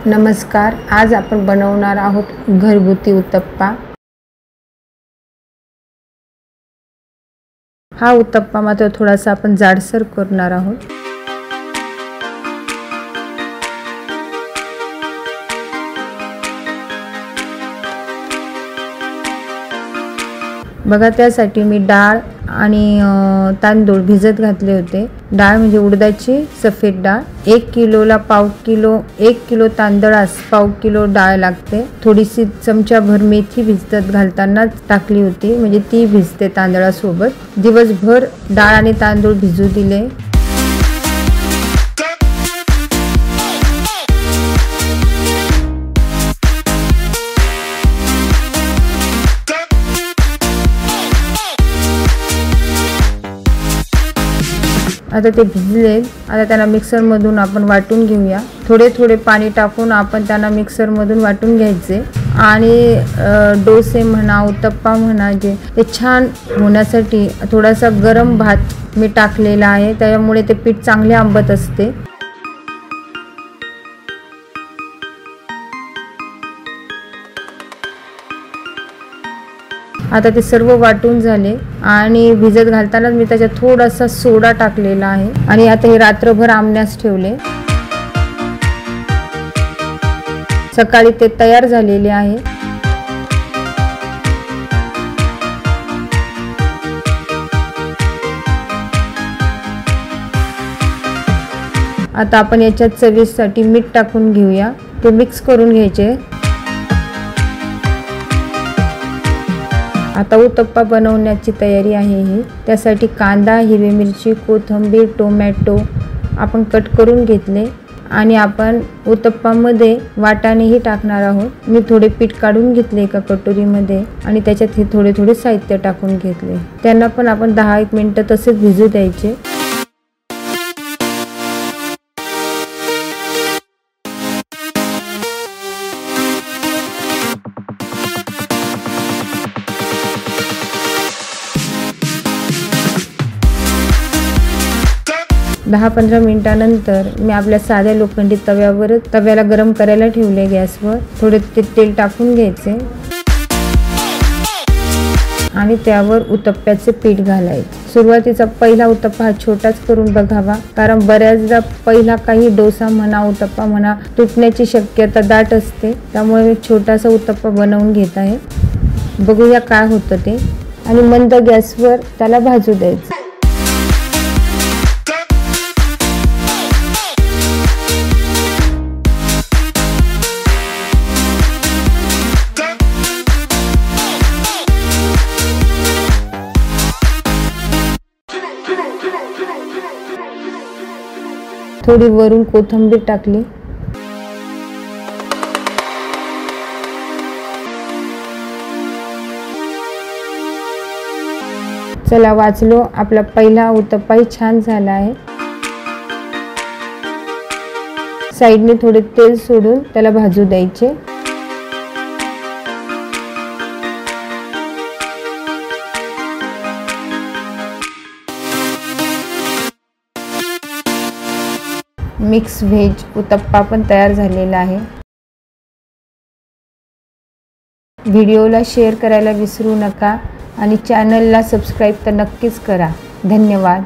नमस्कार, आज आपण बनवणार आहोत घरगुती उत्तप्पा। हा उत्तप्पा मात्र थोडासा आपण जाडसर करणार आहोत। बघा, त्यासाठी मी डाळ आणि तांदूळ भिजत घातले होते। डाळ म्हणजे उडदाची सफेद डाळ, 1 किलोला पाव किलो, 1 किलो तांदळास पाव किलो डाळ लागते। थोडीशी चमचाभर मेथी भिजत घालताना टाकली होती, म्हणजे ती भिजते तांदळासोबत। दिवसभर डाळ आणि तांदूळ भिजू दिले। आता ते भिजले। आता त्यांना मिक्सर मधून आपण वाटून घेऊया। थोडे थोडे पाणी टाकून आपण त्यांना मिक्सर मधून वाटून घ्यायचे। आणि डोसे म्हणा, उत्तप्पा म्हणा, जे ते छान होण्यासाठी थोडासा गरम भात मी टाकलेला आहे, त्यामुळे ते पीठ चांगले आंबट असते। आता ते सर्व वाटून झाले आणि भिजत घालताना मी त्याच्यात थोडासा सोडा टाकलेला आहे। आणि आता हे रात्रभर आंबण्यास ठेवले। सकाळी ते तयार झालेले आहे। आता आपण याच्यात चवीसाठी मीठ टाकून घेऊया। ते मिक्स करून घ्यायचे। आता उत्तप्पा बनवण्याची तयारी आहे ही। त्यासाठी कांदा, हिरवी मिरची, कोथिंबीर, टोमॅटो आपण कट करून घेतले आणि आपण उत्तप्पामध्ये वाटाणेही टाकणार आहोत। मी थोडे पीठ काढून घेतले एका कटोरीमध्ये आणि त्याच्यात हे थोडे थोडे साहित्य टाकून घेतले। त्यांना पण आपण 10-1 मिनिटं तसेच भिजू द्यायचे। दहा 15 मिनिटानंतर मी आपल्या साध्या लोखंडी तव्याला गरम करायला ठेवले गॅसवर। थोडे तेल टाकून घ्यायचे आणि त्यावर उत्तप्प्याचे पीठ घालायचे। सुरुवातीचा पहिला उत्तप्पा हा छोटाच करून बघावा, कारण बऱ्याचदा पहिला काही डोसा म्हणा, उत्तप्पा म्हणा, तुटण्याची शक्यता दाट असते। त्यामुळे मी छोटासा उत्तप्पा बनवून घेत आहे। बघूया काय होतं ते। आणि मंद गॅसवर त्याला भाजू द्यायचं। थोडी वरून कोथिंबीर टाकली। चला वाचलो, आपला पहिला उत्तप्पाही छान झाला आहे। साइडने थोडे तेल सोडून त्याला भाजू द्यायचे। मिक्स व्हेज उत्तप्पा पण तयार झालेला आहे। व्हिडिओला शेअर करायला विसरू नका आणि चॅनलला सबस्क्राईब तर नक्कीच करा। धन्यवाद।